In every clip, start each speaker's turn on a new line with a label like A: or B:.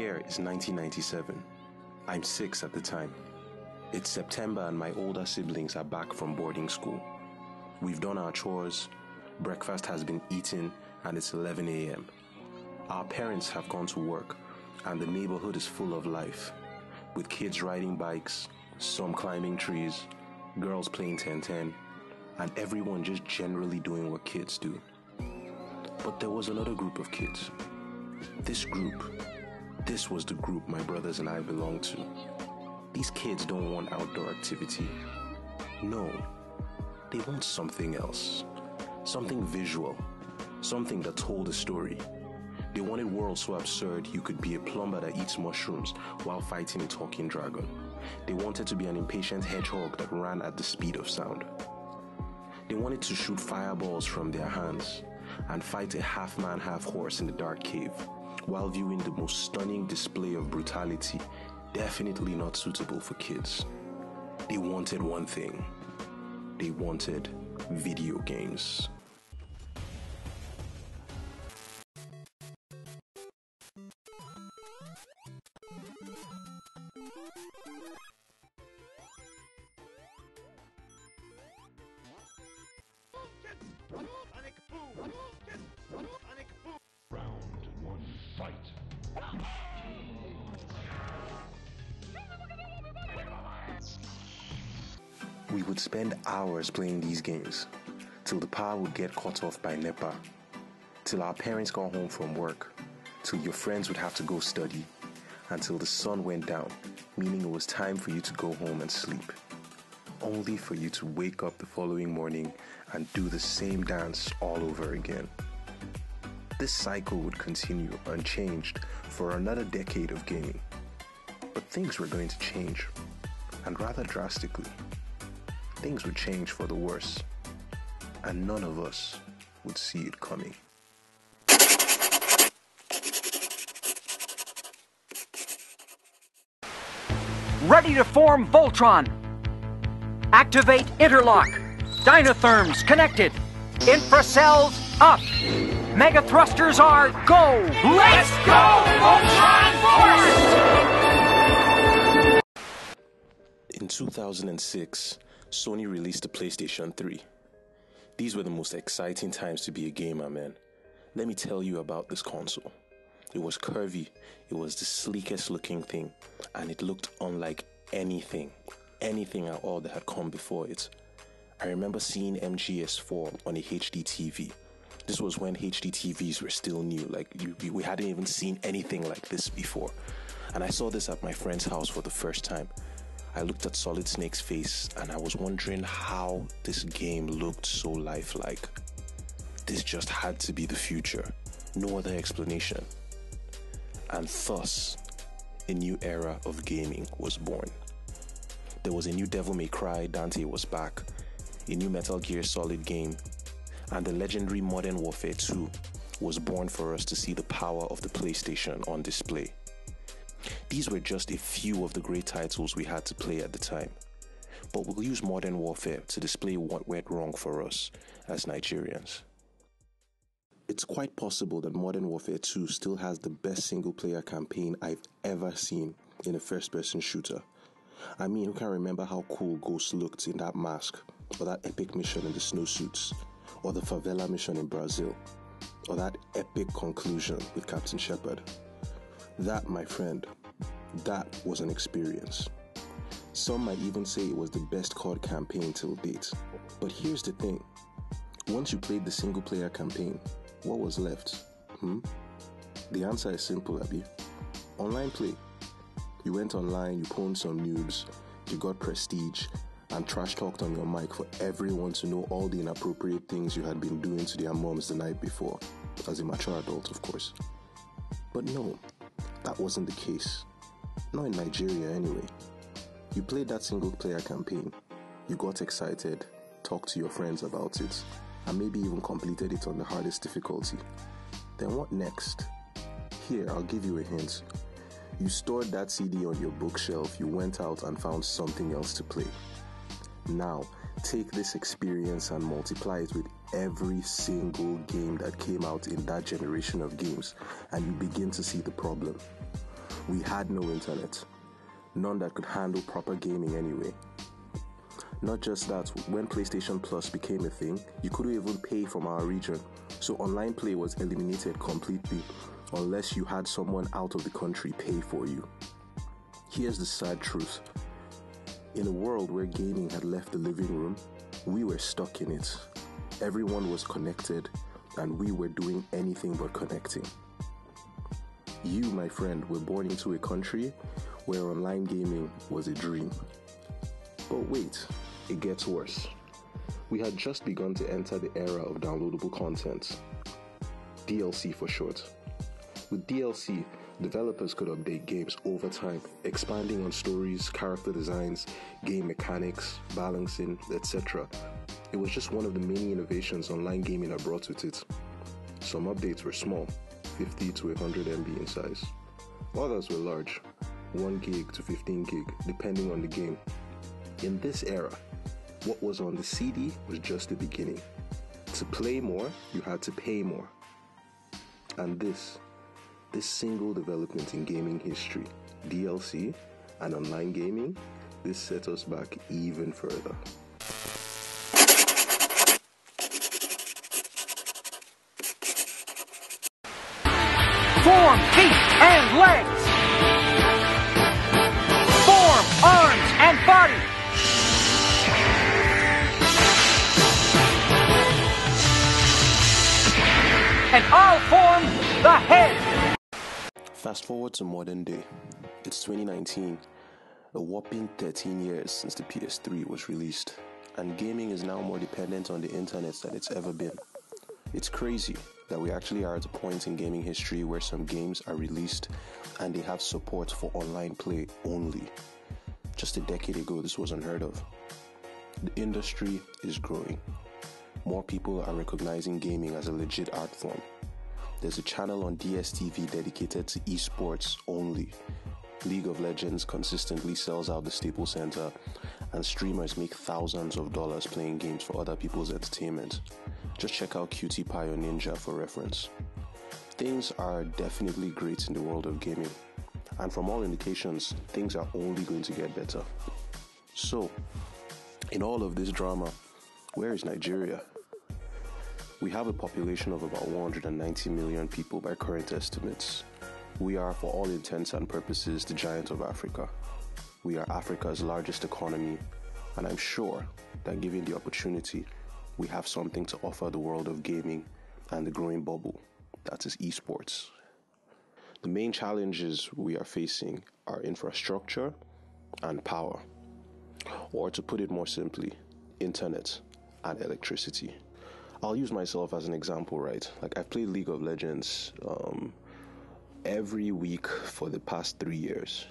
A: year is 1997. I'm 6 at the time. It's September and my older siblings are back from boarding school. We've done our chores, breakfast has been eaten, and it's 11 a.m. Our parents have gone to work, and the neighborhood is full of life, with kids riding bikes, some climbing trees, girls playing 10-10, and everyone just generally doing what kids do. But there was another group of kids. This was the group my brothers and I belonged to. These kids don't want outdoor activity. No, they want something else. Something visual. Something that told a story. They wanted worlds so absurd you could be a plumber that eats mushrooms while fighting a talking dragon. They wanted to be an impatient hedgehog that ran at the speed of sound. They wanted to shoot fireballs from their hands and fight a half-man, half-horse in the dark cave while viewing the most stunning display of brutality, definitely not suitable for kids. They wanted one thing. They wanted video games. We would spend hours playing these games, till the power would get cut off by NEPA, till our parents got home from work, till your friends would have to go study, until the sun went down, meaning it was time for you to go home and sleep, only for you to wake up the following morning and do the same dance all over again. This cycle would continue unchanged for another decade of gaming. But things were going to change, and rather drastically. Things would change for the worse, and none of us would see it coming.
B: Ready to form Voltron. Activate interlock. Dynatherms connected. Infracells up. Mega thrusters are go. Let's go, Voltron Force!
A: In 2006, Sony released the PlayStation 3. These were the most exciting times to be a gamer, man. Let me tell you about this console. It was curvy, it was the sleekest looking thing, and it looked unlike anything at all that had come before it. I remember seeing MGS4 on a HD TV. This was when HD TVs were still new, we hadn't even seen anything like this before. And I saw this at my friend's house for the first time. I looked at Solid Snake's face and I was wondering how this game looked so lifelike. This just had to be the future. No other explanation. And thus, a new era of gaming was born. There was a new Devil May Cry, Dante was back, a new Metal Gear Solid game, and the legendary Modern Warfare 2 was born for us to see the power of the PlayStation on display. These were just a few of the great titles we had to play at the time. But we'll use Modern Warfare to display what went wrong for us as Nigerians. It's quite possible that Modern Warfare 2 still has the best single-player campaign I've ever seen in a first-person shooter. I mean, who can remember how cool Ghost looked in that mask, or that epic mission in the snowsuits, or the favela mission in Brazil, or that epic conclusion with Captain Shepard? That, my friend, that was an experience. Some might even say it was the best COD campaign till date. But here's the thing. Once you played the single-player campaign, what was left? The answer is simple, Abby. Online play. You went online, you pwned some noobs, you got prestige, and trash-talked on your mic for everyone to know all the inappropriate things you had been doing to their moms the night before. As a mature adult, of course. But no. That wasn't the case. Not in Nigeria anyway. You played that single-player campaign, you got excited, talked to your friends about it, and maybe even completed it on the hardest difficulty. Then what next? Here, I'll give you a hint. You stored that CD on your bookshelf, you went out and found something else to play. Now, take this experience and multiply it with every single game that came out in that generation of games, and you begin to see the problem. We had no internet, none that could handle proper gaming anyway. Not just that, when PlayStation Plus became a thing, you couldn't even pay from our region, so online play was eliminated completely unless you had someone out of the country pay for you. Here's the sad truth. In a world where gaming had left the living room, we were stuck in it. Everyone was connected, and we were doing anything but connecting. You, my friend, were born into a country where online gaming was a dream. But wait, it gets worse. We had just begun to enter the era of downloadable content. DLC for short. With DLC, developers could update games over time, expanding on stories, character designs, game mechanics, balancing, etc. It was just one of the many innovations online gaming had brought with it. Some updates were small, 50 to 100 MB in size. Others were large, 1 gig to 15 gig, depending on the game. In this era, what was on the CD was just the beginning. To play more, you had to pay more. And this single development in gaming history, DLC and online gaming, this set us back even further.
B: Form feet and legs. Form arms and body. And I'll form the head.
A: Fast forward to modern day. It's 2019, a whopping 13 years since the PS3 was released, and gaming is now more dependent on the internet than it's ever been. It's crazy that we actually are at a point in gaming history where some games are released and they have support for online play only. Just a decade ago, this was unheard of. The industry is growing. More people are recognizing gaming as a legit art form. There's a channel on DSTV dedicated to esports only. League of Legends consistently sells out the Staples Center, and streamers make thousands of dollars playing games for other people's entertainment. Just check out Cutie Pie or Ninja for reference. Things are definitely great in the world of gaming, and from all indications, things are only going to get better. So, in all of this drama, where is Nigeria? We have a population of about 190 million people by current estimates. We are, for all intents and purposes, the giant of Africa. We are Africa's largest economy, and I'm sure that given the opportunity, we have something to offer the world of gaming and the growing bubble that is esports. The main challenges we are facing are infrastructure and power, or to put it more simply, internet and electricity. I'll use myself as an example, right? Like, I've played League of Legends every week for the past 3 years,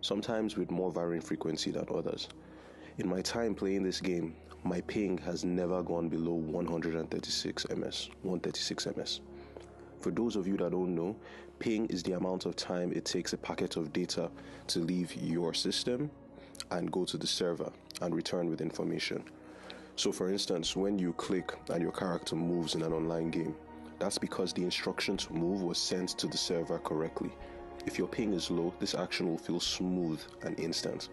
A: sometimes with more varying frequency than others. In my time playing this game, my ping has never gone below 136 ms. For those of you that don't know, ping is the amount of time it takes a packet of data to leave your system and go to the server and return with information. So for instance, when you click and your character moves in an online game, that's because the instruction to move was sent to the server correctly. If your ping is low, this action will feel smooth and instant.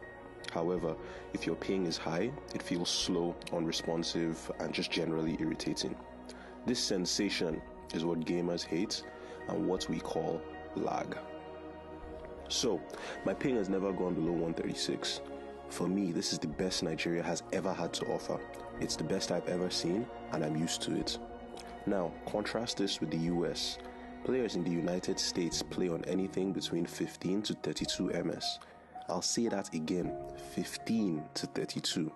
A: However, if your ping is high, it feels slow, unresponsive, and just generally irritating. This sensation is what gamers hate and what we call lag. So, my ping has never gone below 136. For me, this is the best Nigeria has ever had to offer. It's the best I've ever seen, and I'm used to it. Now, contrast this with the US. Players in the United States play on anything between 15 to 32 ms. I'll say that again, 15 to 32.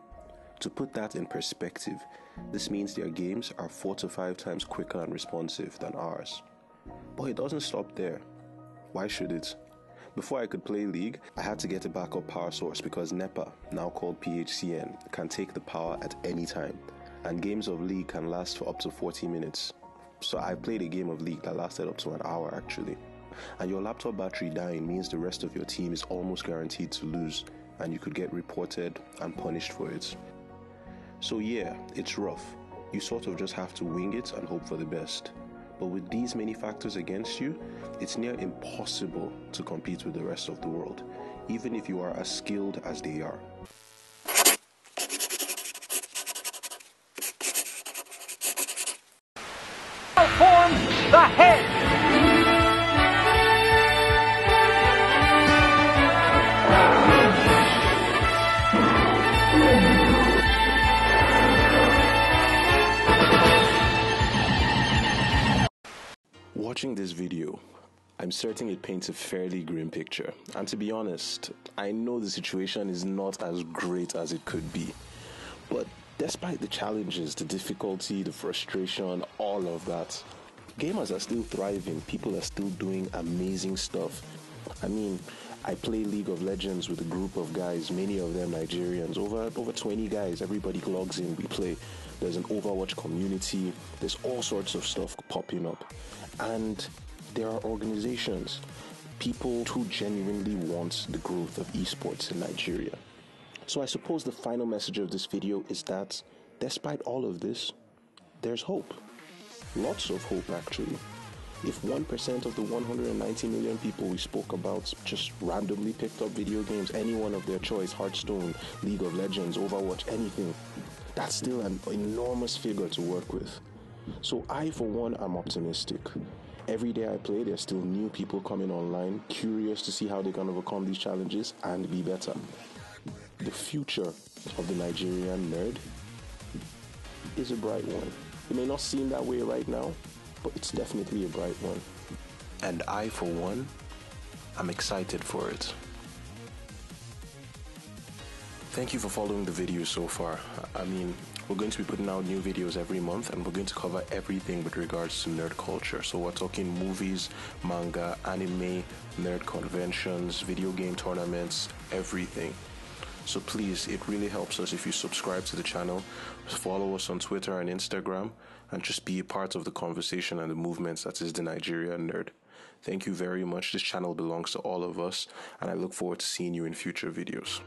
A: To put that in perspective, this means their games are 4 to 5 times quicker and responsive than ours. But it doesn't stop there. Why should it? Before I could play League, I had to get a backup power source because NEPA, now called PHCN, can take the power at any time, and games of League can last for up to 40 minutes. So I played a game of League that lasted up to an hour actually. And your laptop battery dying means the rest of your team is almost guaranteed to lose, and you could get reported and punished for it. So yeah, it's rough. You sort of just have to wing it and hope for the best. But with these many factors against you, it's near impossible to compete with the rest of the world, even if you are as skilled as they are.
B: Form the head.
A: Watching this video, I'm certain it paints a fairly grim picture. And to be honest, I know the situation is not as great as it could be. But despite the challenges, the difficulty, the frustration, all of that, gamers are still thriving. People are still doing amazing stuff. I mean, I play League of Legends with a group of guys, many of them Nigerians, over 20 guys. Everybody logs in, we play. There's an Overwatch community. There's all sorts of stuff popping up. And there are organizations, people who genuinely want the growth of esports in Nigeria. So I suppose the final message of this video is that despite all of this, there's hope. Lots of hope, actually. If 1% of the 190 million people we spoke about just randomly picked up video games, any one of their choice, Hearthstone, League of Legends, Overwatch, anything, that's still an enormous figure to work with. So I, for one, am optimistic. Every day I play, there's still new people coming online, curious to see how they can overcome these challenges and be better. The future of the Nigerian nerd is a bright one. It may not seem that way right now, but it's definitely a bright one. And I, for one, am excited for it. Thank you for following the video so far. I mean, we're going to be putting out new videos every month, and we're going to cover everything with regards to nerd culture. So we're talking movies, manga, anime, nerd conventions, video game tournaments, everything. So please, it really helps us if you subscribe to the channel, follow us on Twitter and Instagram, and just be a part of the conversation and the movements that is the Nigerian nerd. Thank you very much. This channel belongs to all of us, and I look forward to seeing you in future videos.